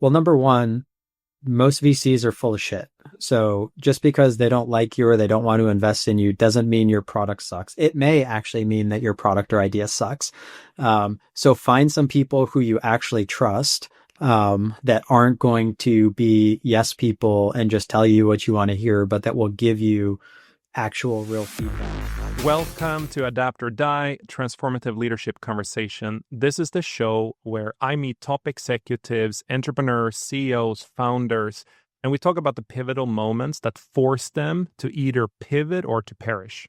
Well, number one, most VCs are full of shit. So just because they don't like you or they don't want to invest in you doesn't mean your product sucks. It may actually mean that your product or idea sucks. So find some people who you actually trust, that aren't going to be yes people and just tell you what you want to hear, but that will give you actual real feedback. Welcome to Adapt or Die, Transformative Leadership Conversation. This is the show where I meet top executives, entrepreneurs, CEOs, founders, and we talk about the pivotal moments that force them to either pivot or to perish.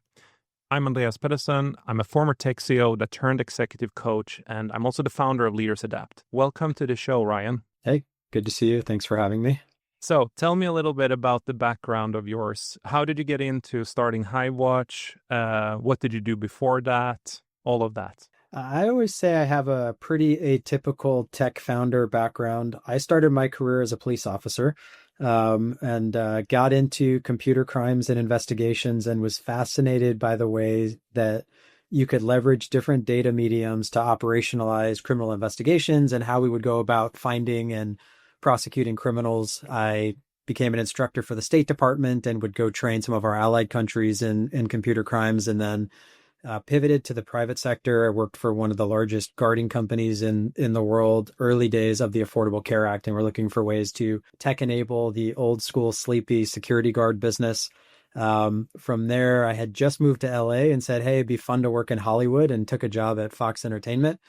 I'm Andreas Pettersson. I'm a former tech CEO that turned executive coach, and I'm also the founder of Leaders Adapt. Welcome to the show, Ryan. Hey, good to see you. Thanks for having me. So tell me a little bit about the background of yours. How did you get into starting HiveWatch? What did you do before that? All of that. I always say I have a pretty atypical tech founder background. I started my career as a police officer, and got into computer crimes and investigations and was fascinated by the way that you could leverage different data mediums to operationalize criminal investigations and how we would go about finding and prosecuting criminals. I became an instructor for the State Department and would go train some of our allied countries in computer crimes, and then pivoted to the private sector. I worked for one of the largest guarding companies in the world, early days of the Affordable Care Act, and we're looking for ways to tech enable the old school sleepy security guard business. From there, I had just moved to LA and said, hey, it'd be fun to work in Hollywood, and took a job at Fox Entertainment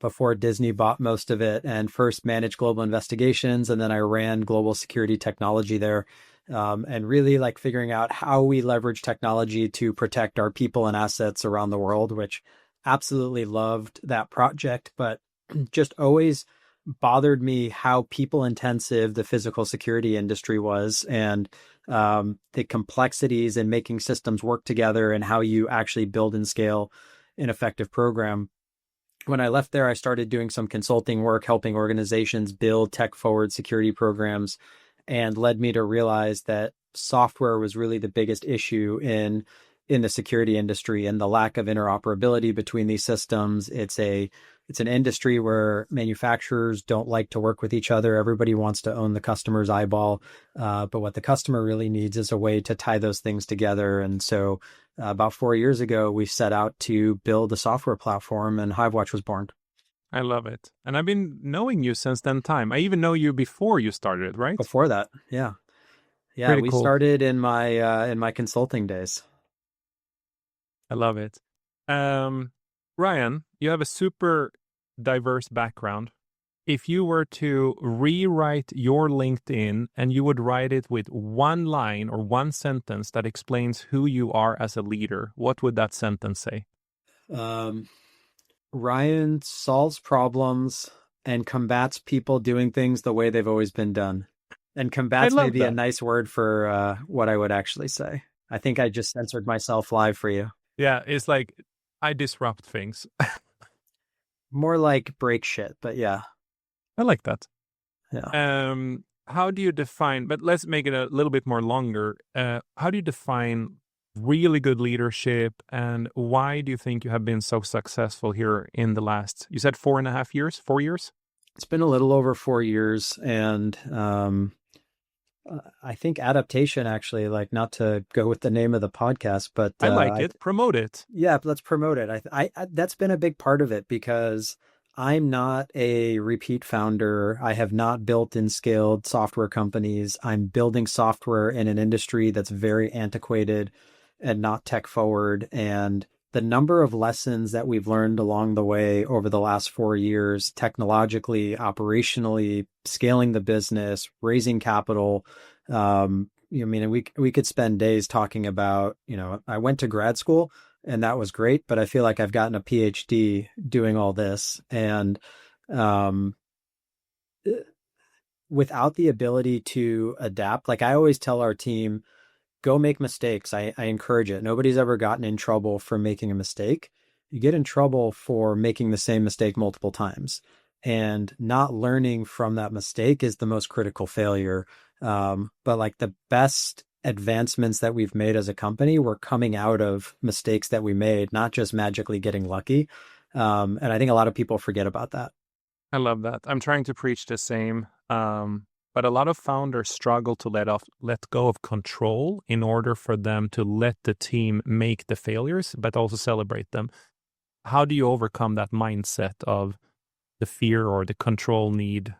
before Disney bought most of it, and first managed global investigations. And then I ran global security technology there, and really like figuring out how we leverage technology to protect our people and assets around the world, which absolutely loved that project, but just always bothered me how people intensive the physical security industry was, and the complexities in making systems work together and how you actually build and scale an effective program. When I left there, I started doing some consulting work, helping organizations build tech-forward security programs, and led me to realize that software was really the biggest issue in the security industry, and the lack of interoperability between these systems. It's an industry where manufacturers don't like to work with each other. Everybody wants to own the customer's eyeball, but what the customer really needs is a way to tie those things together. And so about 4 years ago, we set out to build a software platform, and HiveWatch was born. I love it. And I've been knowing you since then time. I even know you before you started, right? Before that, yeah. Pretty We cool. started in my consulting days. I love it. Ryan, you have a super diverse background. If you were to rewrite your LinkedIn and you would write it with one line or one sentence that explains who you are as a leader, what would that sentence say? Ryan solves problems and combats people doing things the way they've always been done. And combats may be a nice word for what I would actually say. I think I just censored myself live for you. Yeah, it's like I disrupt things. More like break shit, but yeah. I like that. Yeah. How do you define, but let's make it a little bit more longer. How do you define really good leadership, and why do you think you have been so successful here in the last, you said 4.5 years, 4 years? It's been a little over 4 years, and I think adaptation, actually, like, not to go with the name of the podcast, but I like it. Promote it. Yeah, let's promote it. I that's been a big part of it, because I'm not a repeat founder. I have not built and scaled software companies. I'm building software in an industry that's very antiquated and not tech forward. And the number of lessons that we've learned along the way over the last 4 years, technologically, operationally, scaling the business, raising capital. We could spend days talking about, I went to grad school and that was great, but I feel like I've gotten a PhD doing all this. And without the ability to adapt, like I always tell our team, go make mistakes. I encourage it. Nobody's ever gotten in trouble for making a mistake. You get in trouble for making the same mistake multiple times, and not learning from that mistake is the most critical failure. But like the best advancements that we've made as a company were coming out of mistakes that we made, not just magically getting lucky. And I think a lot of people forget about that. I love that. I'm trying to preach the same. But a lot of founders struggle to let go of control in order for them to let the team make the failures, but also celebrate them. How do you overcome that mindset of the fear or the control need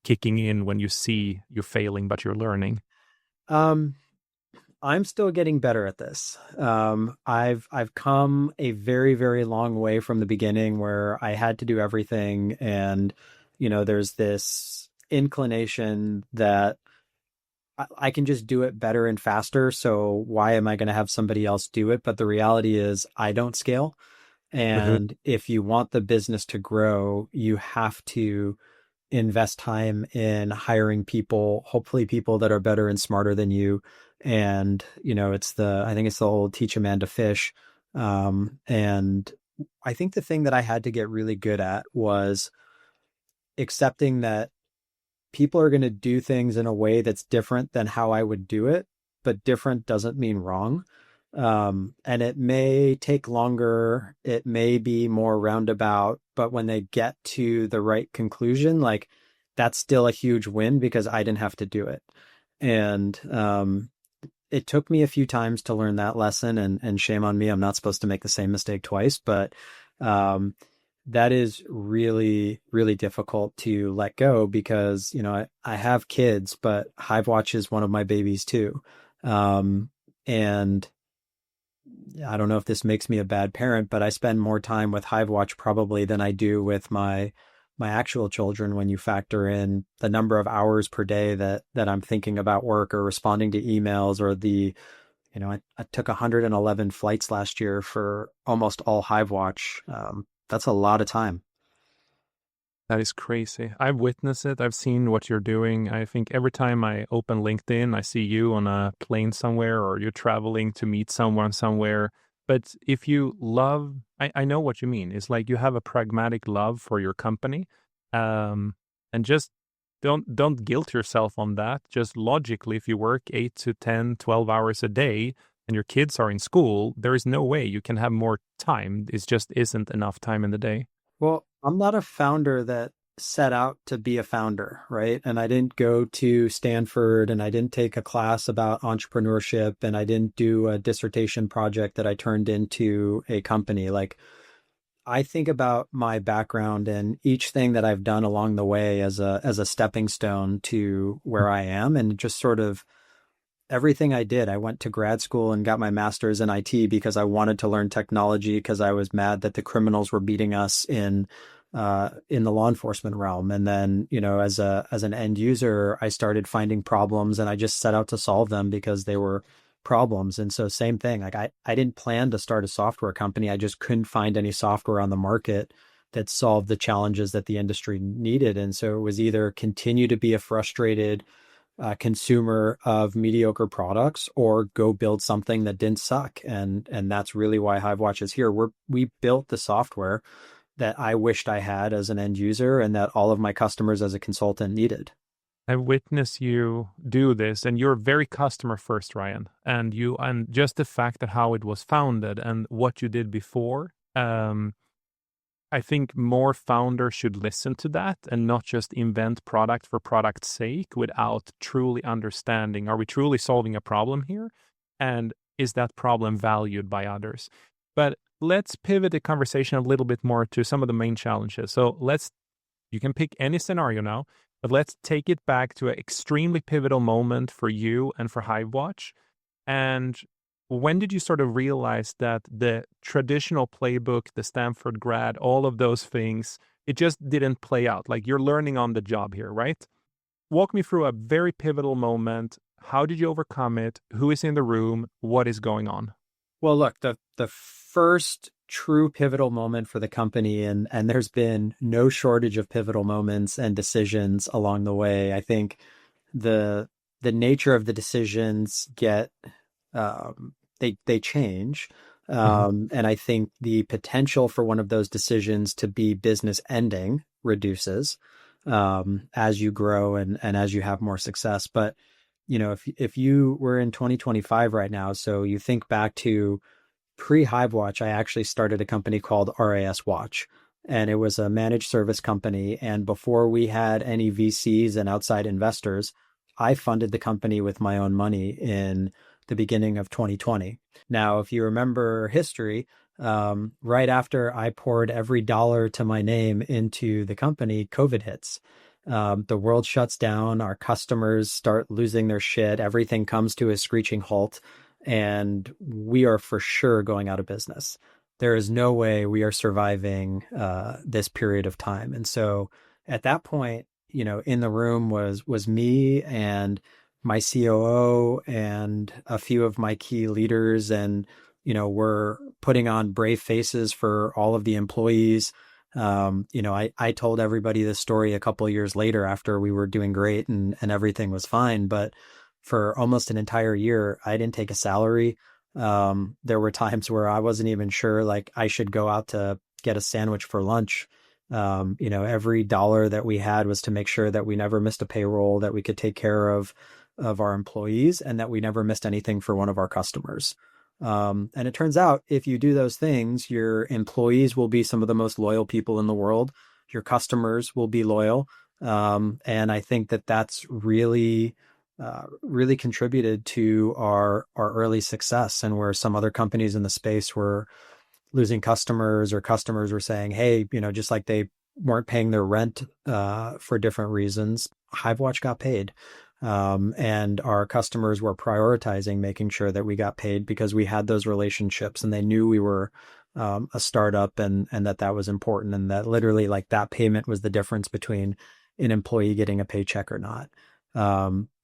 kicking in when you see you're failing, but you're learning? Um, I'm still getting better at this. I've come a very, very long way from the beginning where I had to do everything, and there's this inclination that I can just do it better and faster. So why am I going to have somebody else do it? But the reality is, I don't scale. Mhm. And if you want the business to grow, you have to invest time in hiring people, hopefully people that are better and smarter than you. And, I think it's the old teach a man to fish. And I think the thing that I had to get really good at was accepting that people are going to do things in a way that's different than how I would do it, but different doesn't mean wrong. And it may take longer, it may be more roundabout, but when they get to the right conclusion, like that's still a huge win because I didn't have to do it. And it took me a few times to learn that lesson, and shame on me. I'm not supposed to make the same mistake twice, but um, that is really, really difficult to let go because, I have kids, but HiveWatch is one of my babies too. And I don't know if this makes me a bad parent, but I spend more time with HiveWatch probably than I do with my actual children when you factor in the number of hours per day that I'm thinking about work or responding to emails or I took 111 flights last year for almost all HiveWatch. That's a lot of time. That is crazy. I've witnessed it. I've seen what you're doing. I think every time I open LinkedIn, I see you on a plane somewhere or you're traveling to meet someone somewhere. But if you love, I know what you mean. It's like you have a pragmatic love for your company. Um, and just don't guilt yourself on that. Just logically, if you work 8 to 10, 12 hours a day and your kids are in school, there is no way you can have more time. It just isn't enough time in the day. Well, I'm not a founder that set out to be a founder, right? And I didn't go to Stanford and I didn't take a class about entrepreneurship and I didn't do a dissertation project that I turned into a company. Like I think about my background and each thing that I've done along the way as a stepping stone to where I am, and just sort of everything I did. I went to grad school and got my master's in IT because I wanted to learn technology because I was mad that the criminals were beating us in the law enforcement realm. And then, as an end user, I started finding problems and I just set out to solve them because they were problems. And so same thing, like I didn't plan to start a software company. I just couldn't find any software on the market that solved the challenges that the industry needed. And so it was either continue to be a frustrated consumer of mediocre products or go build something that didn't suck. And that's really why HiveWatch is here. We built the software that I wished I had as an end user and that all of my customers as a consultant needed. I witness you do this, and you're very customer first, Ryan. And just the fact that how it was founded and what you did before. I think more founders should listen to that and not just invent product for product's sake without truly understanding, are we truly solving a problem here? And is that problem valued by others? But let's pivot the conversation a little bit more to some of the main challenges. So you can pick any scenario now, but let's take it back to an extremely pivotal moment for you and for HiveWatch. And when did you sort of realize that the traditional playbook, the Stanford grad, all of those things, it just didn't play out? Like you're learning on the job here, right? Walk me through a very pivotal moment. How did you overcome it? Who is in the room? What is going on? Well, look, the first true pivotal moment for the company, and there's been no shortage of pivotal moments and decisions along the way. I think the the nature of the decisions get they change. Mhm. And I think the potential for one of those decisions to be business ending reduces as you grow and as you have more success. But if you were in 2025 right now, so you think back to pre HiveWatch, I actually started a company called RAS Watch. and it was a managed service company. And before we had any VCs and outside investors, I funded the company with my own money in the beginning of 2020. Now, if you remember history, right after I poured every dollar to my name into the company, COVID hits. The world shuts down, our customers start losing their shit, everything comes to a screeching halt, and we are for sure going out of business. There is no way we are surviving this period of time. And so at that point, in the room was me and my COO and a few of my key leaders, and we're putting on brave faces for all of the employees. I told everybody this story a couple of years later after we were doing great and everything was fine. But for almost an entire year, I didn't take a salary. There were times where I wasn't even sure, like, I should go out to get a sandwich for lunch. Every dollar that we had was to make sure that we never missed a payroll, that we could take care of our employees, and that we never missed anything for one of our customers. And it turns out if you do those things, your employees will be some of the most loyal people in the world. Your customers will be loyal. And I think that that's really contributed to our early success, and where some other companies in the space were losing customers, or customers were saying, hey, just like they weren't paying their rent for different reasons, HiveWatch got paid. And our customers were prioritizing making sure that we got paid because we had those relationships, and they knew we were a startup, and that was important, and that literally, like, that payment was the difference between an employee getting a paycheck or not.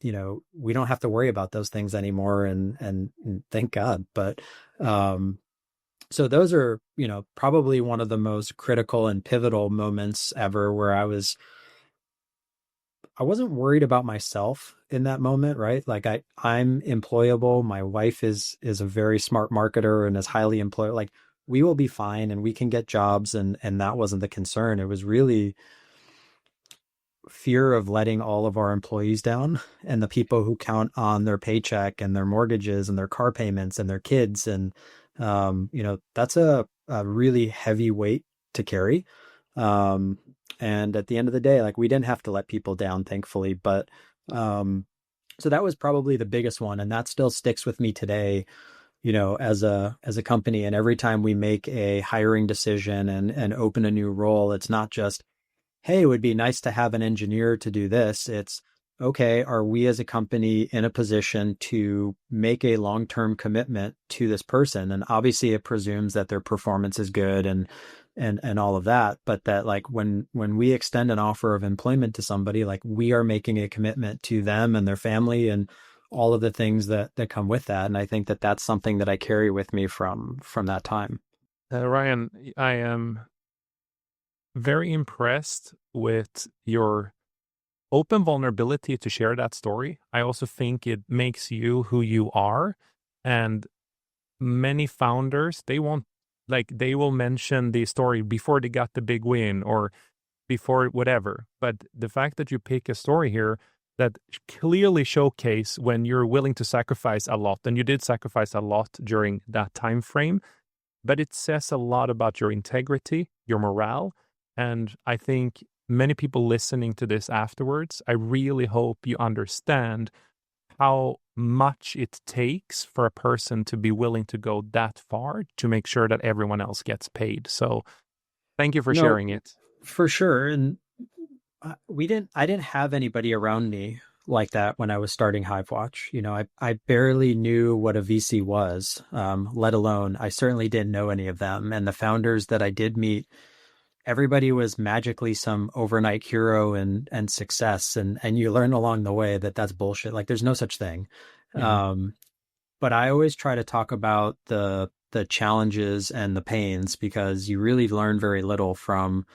We don't have to worry about those things anymore, and thank God. But so those are, probably one of the most critical and pivotal moments ever, where I wasn't worried about myself in that moment, right? Like, I'm employable. My wife is a very smart marketer and is highly employed. Like, we will be fine and we can get jobs, and that wasn't the concern. It was really fear of letting all of our employees down, and the people who count on their paycheck and their mortgages and their car payments and their kids. And that's a really heavy weight to carry. And at the end of the day, like, we didn't have to let people down, thankfully. But so that was probably the biggest one, and that still sticks with me today, as a company. And every time we make a hiring decision and open a new role, it's not just, hey, it would be nice to have an engineer to do this. It's, okay, are we as a company in a position to make a long-term commitment to this person? And obviously it presumes that their performance is good and all of that. But that, like, when we extend an offer of employment to somebody, like, we are making a commitment to them and their family and all of the things that come with that. And I think that that's something that I carry with me from that time. Ryan, I am very impressed with your open vulnerability to share that story. I also think it makes you who you are. And many founders, they will mention the story before they got the big win or before whatever. But the fact that you pick a story here that clearly showcase when you're willing to sacrifice a lot, and you did sacrifice a lot during that time frame, but it says a lot about your integrity, your morale. And I think many people listening to this afterwards, I really hope you understand how much it takes for a person to be willing to go that far to make sure that everyone else gets paid. So thank you for No, sharing it. for sure. And I didn't have anybody around me like that when I was starting HiveWatch. I barely knew what a VC was, let alone, I certainly didn't know any of them. And the founders that I did meet, everybody was magically some overnight hero and success. And you learn along the way that that's bullshit. Like, there's no such thing. Mm-hmm. But I always try to talk about the challenges and the pains, because you really learn very little from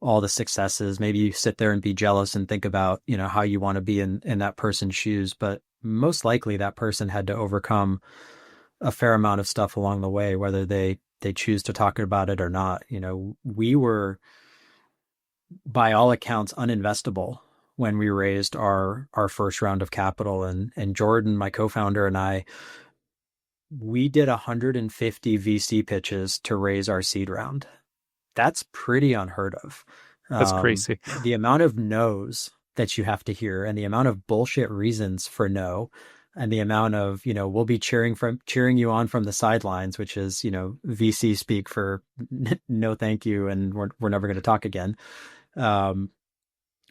all the successes. Maybe you sit there and be jealous and think about, how you want to be in that person's shoes. But most likely that person had to overcome a fair amount of stuff along the way, whether they choose to talk about it or not. We were, by all accounts, uninvestable when we raised our first round of capital. And Jordan, my co-founder, and I, we did 150 VC pitches to raise our seed round. That's pretty unheard of. That's crazy. The amount of no's that you have to hear and the amount of bullshit reasons for no and the amount of, we'll be cheering you on from the sidelines, which is, VC speak for no, thank you. And we're never going to talk again. Um,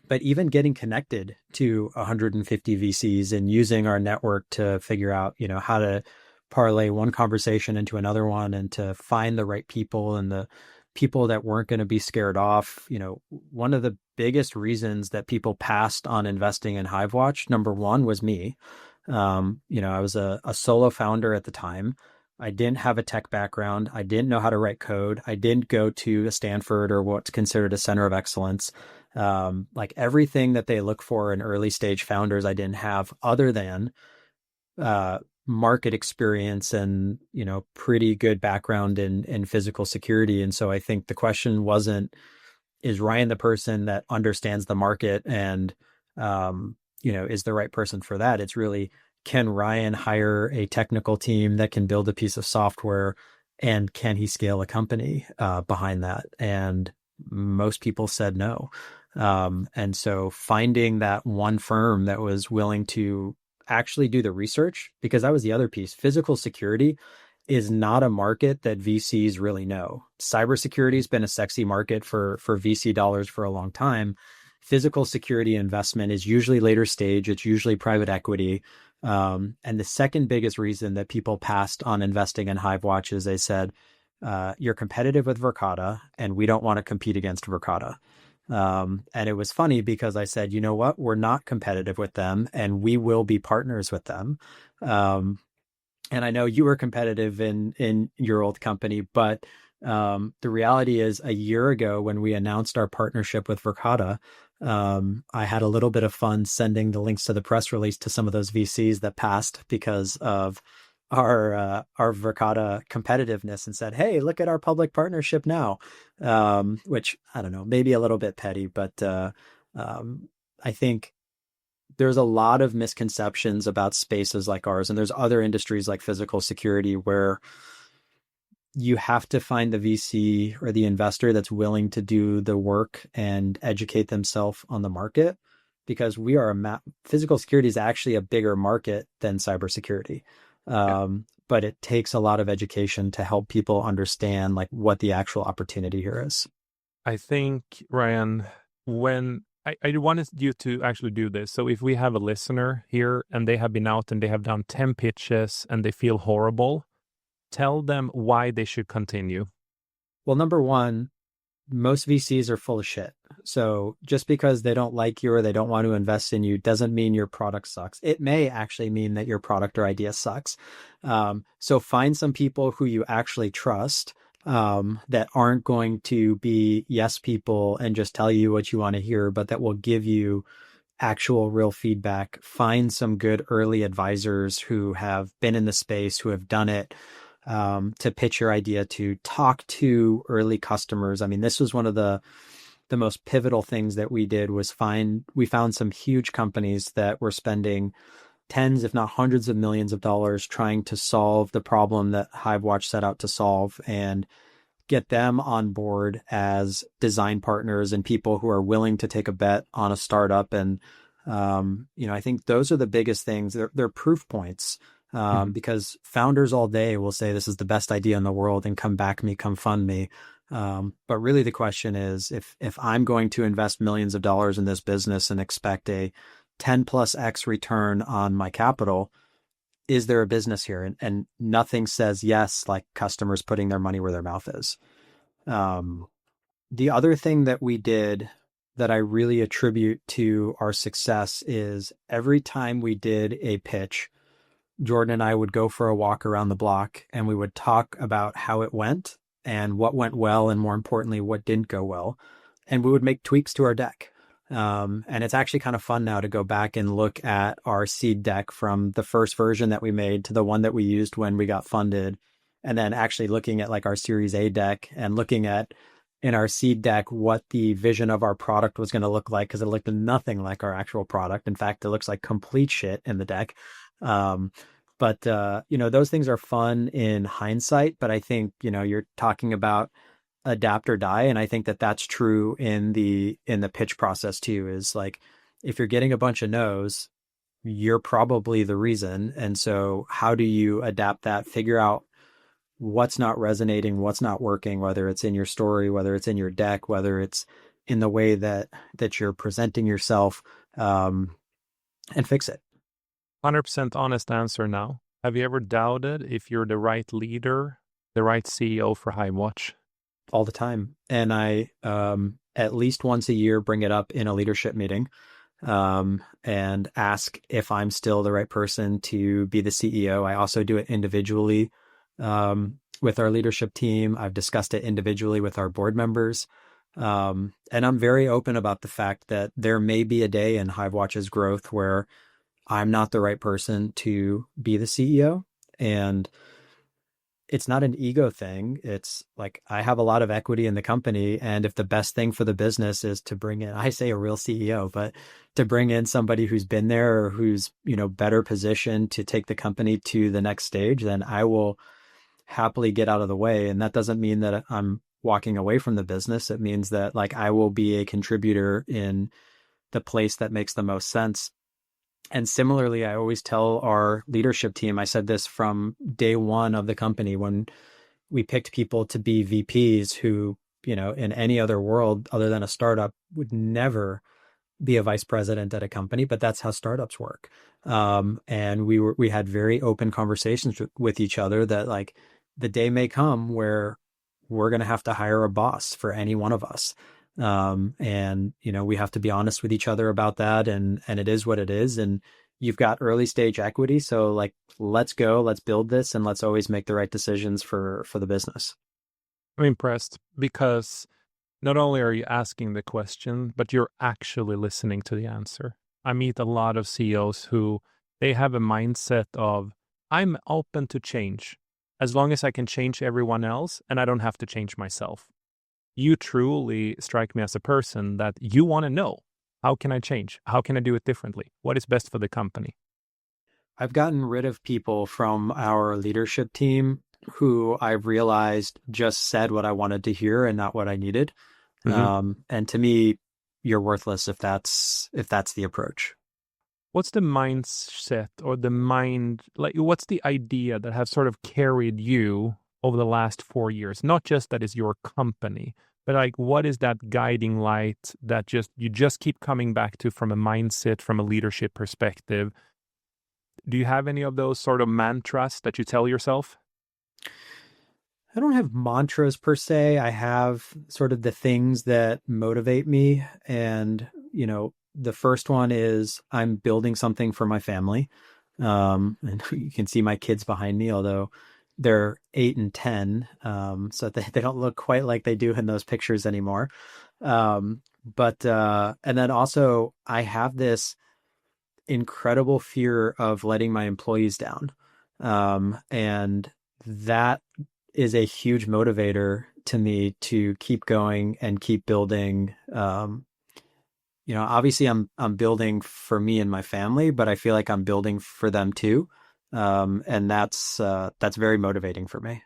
but even getting connected to 150 VCs and using our network to figure out, how to parlay one conversation into another one and to find the right people and the people that weren't going to be scared off. One of the biggest reasons that people passed on investing in HiveWatch, number one, was me. I was a solo founder at the time. I didn't have a tech background. I didn't know how to write code. I didn't go to a Stanford or what's considered a center of excellence. Like everything that they look for in early stage founders, I didn't have other than market experience and, pretty good background in physical security. And so I think the question wasn't, is Ryan the person that understands the market and, is the right person for that? It's really, can Ryan hire a technical team that can build a piece of software, and can he scale a company behind that? And most people said no. And so finding that one firm that was willing to actually do the research, because that was the other piece. Physical security is not a market that VCs really know. Cybersecurity has been a sexy market for VC dollars for a long time. Physical security investment is usually later stage. It's usually private equity. And the second biggest reason that people passed on investing in HiveWatch is they said, you're competitive with Verkada and we don't want to compete against Verkada. And it was funny because I said, you know what, we're not competitive with them and we will be partners with them. And I know you were competitive in your old company, but the reality is a year ago when we announced our partnership with Verkada, I had a little bit of fun sending the links to the press release to some of those VCs that passed because of our Verkada competitiveness and said, hey, look at our public partnership now, which I don't know, maybe a little bit petty, but I think there's a lot of misconceptions about spaces like ours. And there's other industries like physical security where you have to find the VC or the investor that's willing to do the work and educate themselves on the market, because we are physical security is actually a bigger market than cybersecurity. But it takes a lot of education to help people understand like what the actual opportunity here is. I think, Ryan, when I wanted you to actually do this. So if we have a listener here and they have been out and they have done 10 pitches and they feel horrible, tell them why they should continue. Well, number one, most VCs are full of shit. So just because they don't like you or they don't want to invest in you doesn't mean your product sucks. It may actually mean that your product or idea sucks. So find some people who you actually trust, that aren't going to be yes people and just tell you what you want to hear, but that will give you actual real feedback. Find some good early advisors who have been in the space, who have done it, to pitch your idea to. Talk to early customers. I mean, this was one of the most pivotal things that we did was we found some huge companies that were spending tens, if not hundreds of millions of dollars trying to solve the problem that HiveWatch set out to solve, and get them on board as design partners and people who are willing to take a bet on a startup. And, I think those are the biggest things. They're proof points, because founders all day will say, this is the best idea in the world and come back me, come fund me. But really the question is, if I'm going to invest millions of dollars in this business and expect a 10 plus X return on my capital, is there a business here? And nothing says yes like customers putting their money where their mouth is. The other thing that we did that I really attribute to our success is every time we did a pitch, Jordan and I would go for a walk around the block and we would talk about how it went and what went well, and more importantly, what didn't go well. And we would make tweaks to our deck. And it's actually kind of fun now to go back and look at our seed deck from the first version that we made to the one that we used when we got funded. And then actually looking at like our Series A deck and looking at in our seed deck what the vision of our product was going to look like, because it looked nothing like our actual product. In fact, it looks like complete shit in the deck. But those things are fun in hindsight. But I think, you're talking about adapt or die. And I think that that's true in the pitch process too, is like, if you're getting a bunch of no's, you're probably the reason. And so how do you adapt that, figure out what's not resonating, what's not working, whether it's in your story, whether it's in your deck, whether it's in the way that you're presenting yourself, um, and fix it 100% honest answer now. Have you ever doubted if you're the right leader, the right CEO for HiveWatch? all the time. And I, at least once a year, bring it up in a leadership meeting, and ask if I'm still the right person to be the CEO. I also do it individually, with our leadership team. I've discussed it individually with our board members. And I'm very open about the fact that there may be a day in HiveWatch's growth where I'm not the right person to be the CEO. And it's not an ego thing. It's like, I have a lot of equity in the company. And if the best thing for the business is to bring in, I say a real CEO, but to bring in somebody who's been there or who's, better positioned to take the company to the next stage, then I will happily get out of the way. And that doesn't mean that I'm walking away from the business. It means that like I will be a contributor in the place that makes the most sense. And similarly, I always tell our leadership team, I said this from day one of the company when we picked people to be VPs who, in any other world other than a startup would never be a vice president at a company, but that's how startups work. And we had very open conversations with each other that like the day may come where we're going to have to hire a boss for any one of us. And we have to be honest with each other about that. And it is what it is. And you've got early stage equity. So like, let's go, let's build this, and let's always make the right decisions for the business. I'm impressed because not only are you asking the question, but you're actually listening to the answer. I meet a lot of CEOs who they have a mindset of, I'm open to change as long as I can change everyone else and I don't have to change myself. You truly strike me as a person that you want to know, how can I change? How can I do it differently? What is best for the company? I've gotten rid of people from our leadership team who I've realized just said what I wanted to hear and not what I needed. Mm-hmm. And to me, you're worthless if that's the approach. What's the mindset or the mind, like what's the idea that has sort of carried you over the last 4 years? Not just that is your company, but like what is that guiding light that you just keep coming back to from a mindset, from a leadership perspective? Do you have any of those sort of mantras that you tell yourself? I don't have mantras per se. I have sort of the things that motivate me. And, the first one is I'm building something for my family. And you can see my kids behind me, although they're 8 and 10. So they don't look quite like they do in those pictures anymore. And then also I have this incredible fear of letting my employees down. And that is a huge motivator to me to keep going and keep building. Obviously I'm building for me and my family, but I feel like I'm building for them too. And that's very motivating for me.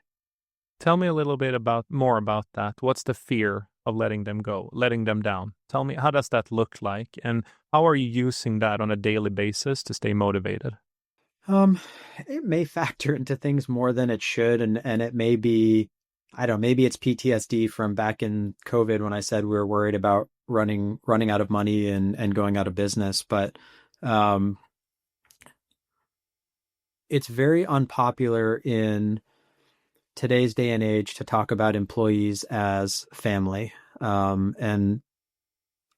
Tell me a little bit more about that. What's the fear of letting them go, letting them down? Tell me, how does that look like? And how are you using that on a daily basis to stay motivated? Um, it may factor into things more than it should, and it may be, I don't know, maybe it's PTSD from back in COVID when I said we were worried about running out of money and going out of business. But um, it's very unpopular in today's day and age to talk about employees as family. And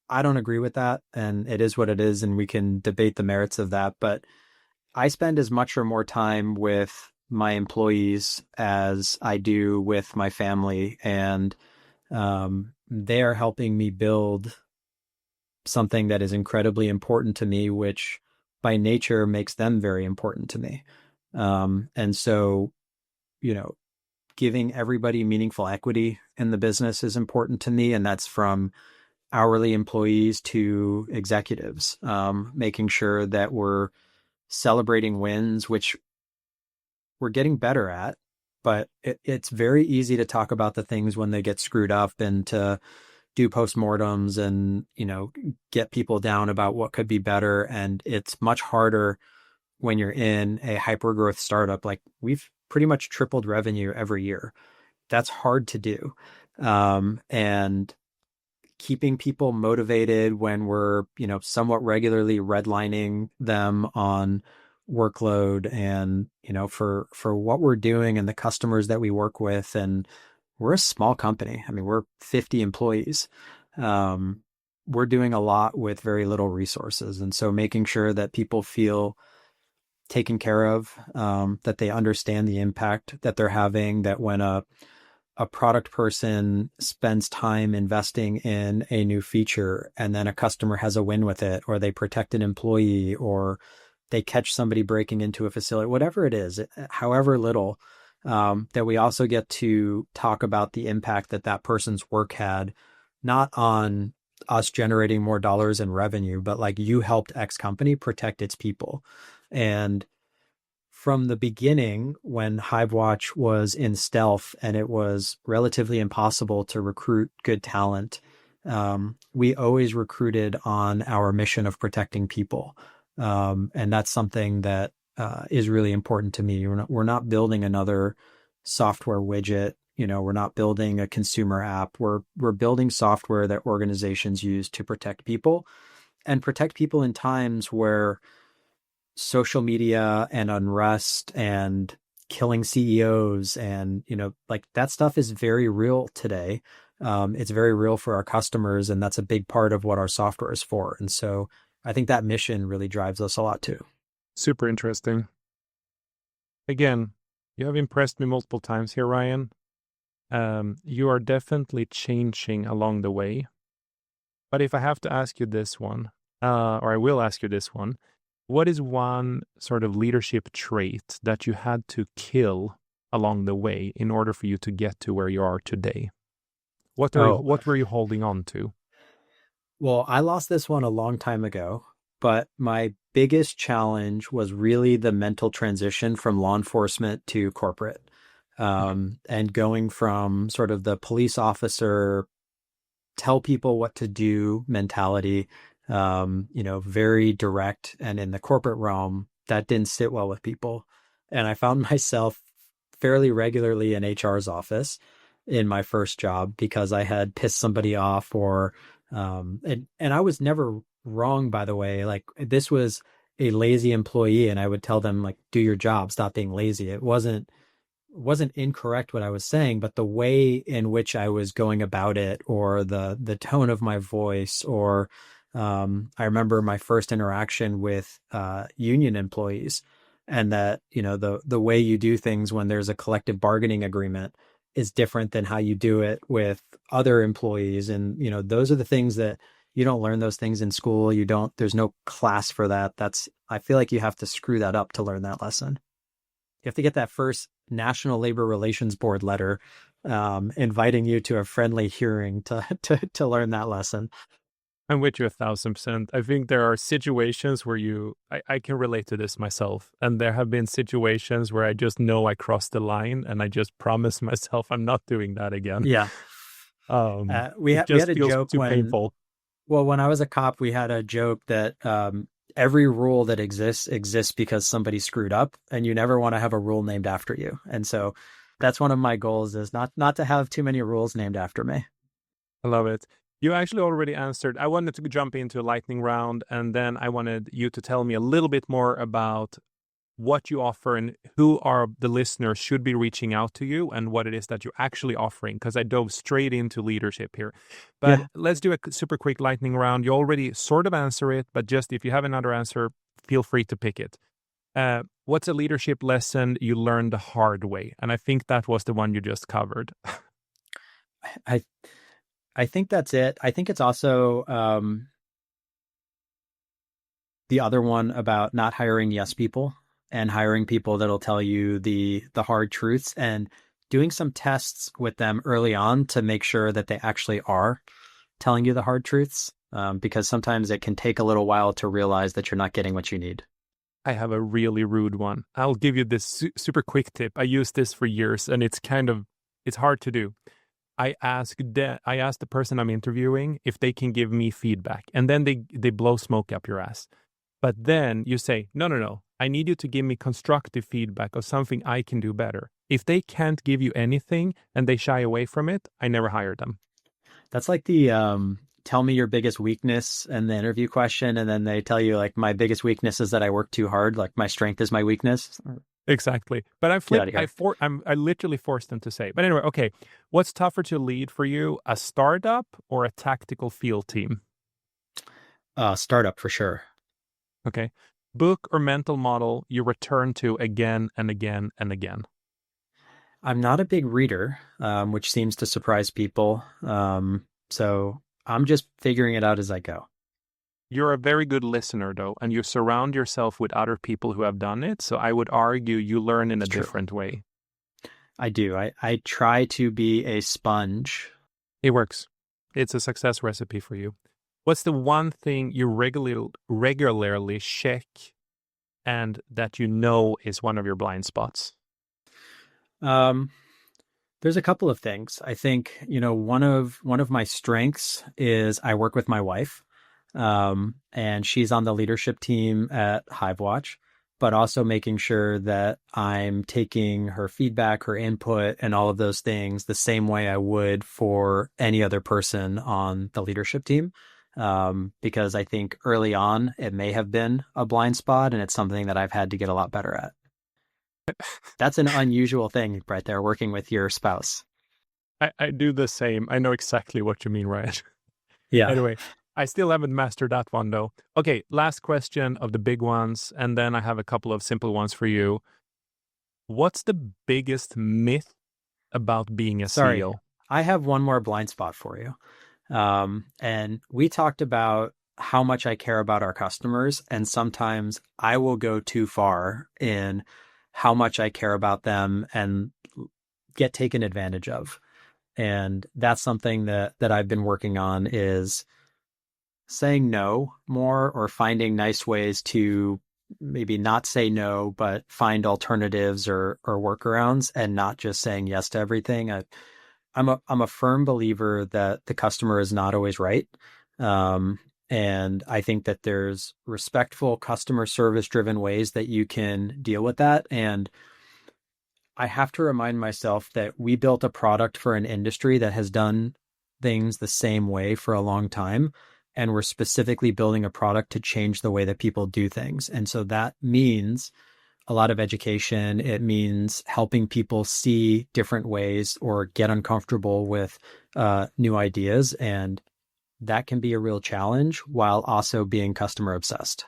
I don't agree with that, and it is what it is, and we can debate the merits of that. But I spend as much or more time with my employees as I do with my family, and they are helping me build something that is incredibly important to me, which by nature makes them very important to me. And so, you know, giving everybody meaningful equity in the business is important to me, and that's from hourly employees to executives, making sure that we're celebrating wins, which we're getting better at, but it's very easy to talk about the things when they get screwed up and to do postmortems and, get people down about what could be better. And it's much harder when you're in a hyper growth startup. Like we've pretty much tripled revenue every year. That's hard to do. And keeping people motivated when we're, somewhat regularly redlining them on workload and, for what we're doing and the customers that we work with. And we're a small company. I mean, we're 50 employees. We're doing a lot with very little resources. And so making sure that people feel taken care of, that they understand the impact that they're having, that when a product person spends time investing in a new feature and then a customer has a win with it, or they protect an employee, or they catch somebody breaking into a facility, whatever it is, however little, that we also get to talk about the impact that that person's work had, not on us generating more dollars in revenue, but like you helped X company protect its people. And from the beginning, when HiveWatch was in stealth and it was relatively impossible to recruit good talent, we always recruited on our mission of protecting people. And that's something that is really important to me. We're not building another software widget. We're not building a consumer app. We're building software that organizations use to protect people, and protect people in times where social media and unrest and killing CEOs and, like that stuff is very real today. It's very real for our customers, and that's a big part of what our software is for. And so I think that mission really drives us a lot too. Super interesting. Again, you have impressed me multiple times here, Ryan. You are definitely changing along the way. But if I have to ask you this one, or I will ask you this one, what is one sort of leadership trait that you had to kill along the way in order for you to get to where you are today? What were you holding on to? Well, I lost this one a long time ago, but my biggest challenge was really the mental transition from law enforcement to corporate, and going from sort of the police officer, tell people what to do mentality, very direct. And in the corporate realm, that didn't sit well with people. And I found myself fairly regularly in HR's office in my first job because I had pissed somebody off, or, and I was never wrong, by the way. Like this was a lazy employee, and I would tell them, like, do your job, stop being lazy. It wasn't incorrect what I was saying, but the way in which I was going about it, or the tone of my voice, or I remember my first interaction with union employees, and that the way you do things when there's a collective bargaining agreement is different than how you do it with other employees. And those are the things that you don't learn those things in school. There's no class for that. I feel like you have to screw that up to learn that lesson. You have to get that first National Labor Relations Board letter inviting you to a friendly hearing to learn that lesson. I'm with you 1,000%. I think there are situations where I can relate to this myself. And there have been situations where I just know I crossed the line, and I just promise myself I'm not doing that again. Yeah. We had a joke too painful. Well, when I was a cop, we had a joke that every rule that exists because somebody screwed up, and you never want to have a rule named after you. And so that's one of my goals, is not to have too many rules named after me. I love it. You actually already answered. I wanted to jump into a lightning round, and then I wanted you to tell me a little bit more about what you offer and who are the listeners should be reaching out to you, and what it is that you're actually offering, because I dove straight into leadership here. But Let's do a super quick lightning round. You already sort of answer it, but just if you have another answer, feel free to pick it. What's a leadership lesson you learned the hard way? And I think that was the one you just covered. I think that's it. I think it's also the other one about not hiring yes people, and hiring people that'll tell you the hard truths, and doing some tests with them early on to make sure that they actually are telling you the hard truths, because sometimes it can take a little while to realize that you're not getting what you need. I have a really rude one. I'll give you this super quick tip. I use this for years, and it's hard to do. I ask the person I'm interviewing if they can give me feedback, and then they blow smoke up your ass. But then you say, no, no, no. I need you to give me constructive feedback of something I can do better. If they can't give you anything and they shy away from it, I never hire them. That's like the tell me your biggest weakness and the interview question, and then they tell you like my biggest weakness is that I work too hard. Like my strength is my weakness. Exactly. But I Get out flipped. of here. I literally forced them to say. But anyway, okay. What's tougher to lead for you, a startup or a tactical field team? Startup for sure. Okay. Book or mental model you return to again and again and again. I'm not a big reader, which seems to surprise people. So I'm just figuring it out as I go. You're a very good listener, though, and you surround yourself with other people who have done it. So I would argue you learn in a It's true. different way. I do. I try to be a sponge. It works. It's a success recipe for you. What's the one thing you regularly check and that you know is one of your blind spots? Um, there's a couple of things. I think, one of my strengths is I work with my wife. And she's on the leadership team at HiveWatch, but also making sure that I'm taking her feedback, her input, and all of those things the same way I would for any other person on the leadership team. Because I think early on it may have been a blind spot, and it's something that I've had to get a lot better at. That's an unusual thing right there, working with your spouse. I do the same. I know exactly what you mean, Ryan. Yeah. Anyway, I still haven't mastered that one, though. Okay, last question of the big ones, and then I have a couple of simple ones for you. What's the biggest myth about being a Sorry, CEO? I have one more blind spot for you. And we talked about how much I care about our customers, and sometimes I will go too far in how much I care about them and get taken advantage of. And that's something that I've been working on, is saying no more, or finding nice ways to maybe not say no, but find alternatives or workarounds, and not just saying yes to everything. I'm a firm believer that the customer is not always right. And I think that there's respectful customer service driven ways that you can deal with that. And I have to remind myself that we built a product for an industry that has done things the same way for a long time. And we're specifically building a product to change the way that people do things. And so that means a lot of education. It means helping people see different ways or get uncomfortable with new ideas. And that can be a real challenge while also being customer obsessed.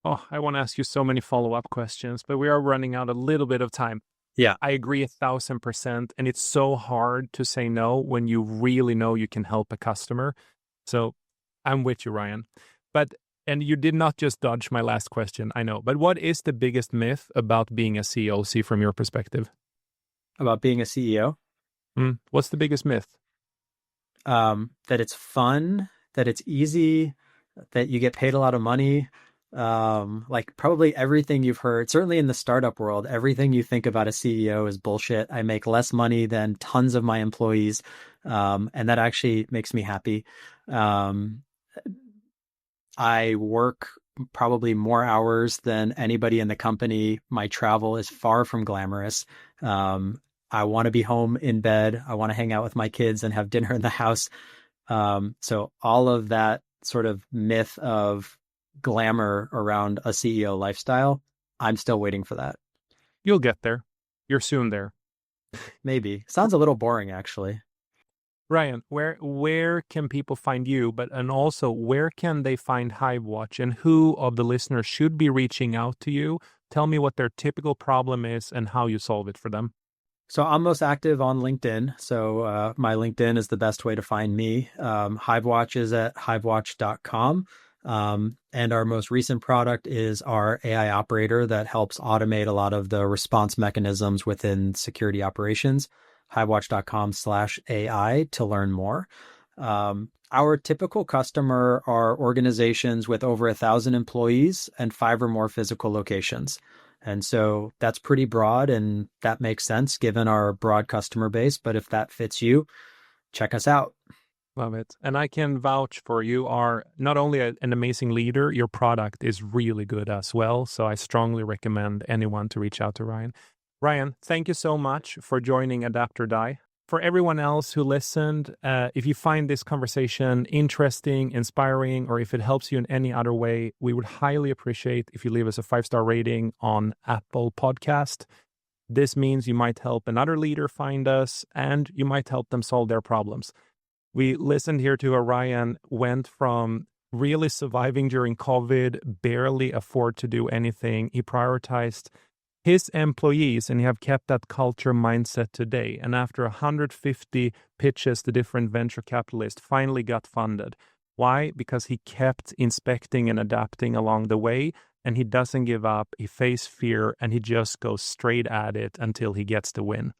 Oh, I want to ask you so many follow-up questions, but we are running out a little bit of time. Yeah. I agree 1,000%. And it's so hard to say no when you really know you can help a customer. So I'm with you, Ryan. And you did not just dodge my last question, I know. But what is the biggest myth about being a CEO, see from your perspective? About being a CEO? What's the biggest myth? That it's fun, that it's easy, that you get paid a lot of money. Like probably everything you've heard, certainly in the startup world, everything you think about a CEO is bullshit. I make less money than tons of my employees. And that actually makes me happy. I work probably more hours than anybody in the company. My travel is far from glamorous. I want to be home in bed. I want to hang out with my kids and have dinner in the house. So all of that sort of myth of glamour around a CEO lifestyle, I'm still waiting for that. You'll get there. You're soon there. Maybe. Sounds a little boring, actually. Ryan, where can people find you, and also where can they find HiveWatch, and who of the listeners should be reaching out to you? Tell me what their typical problem is and how you solve it for them. So I'm most active on LinkedIn. So my LinkedIn is the best way to find me. HiveWatch is at hivewatch.com. And our most recent product is our AI operator that helps automate a lot of the response mechanisms within security operations. Hivewatch.com/AI to learn more. Our typical customer are organizations with over 1,000 employees and 5 or more physical locations. And so that's pretty broad, and that makes sense given our broad customer base. But if that fits you, check us out. Love it. And I can vouch for you are not only an amazing leader, your product is really good as well. So I strongly recommend anyone to reach out to Ryan. Ryan, thank you so much for joining Adapt or Die. For everyone else who listened, if you find this conversation interesting, inspiring, or if it helps you in any other way, we would highly appreciate if you leave us a 5-star rating on Apple Podcast. This means you might help another leader find us, and you might help them solve their problems. We listened here to how Ryan went from really surviving during COVID, barely afford to do anything. He prioritized his employees, and he have kept that culture mindset today. And after 150 pitches to different venture capitalists, finally got funded. Why? Because he kept inspecting and adapting along the way, and he doesn't give up. He faces fear, and he just goes straight at it until he gets the win.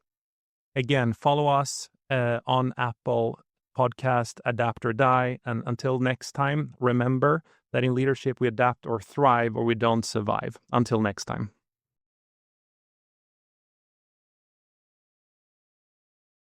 Again, follow us on Apple Podcast, Adapt or Die. And until next time, remember that in leadership, we adapt or thrive, or we don't survive. Until next time.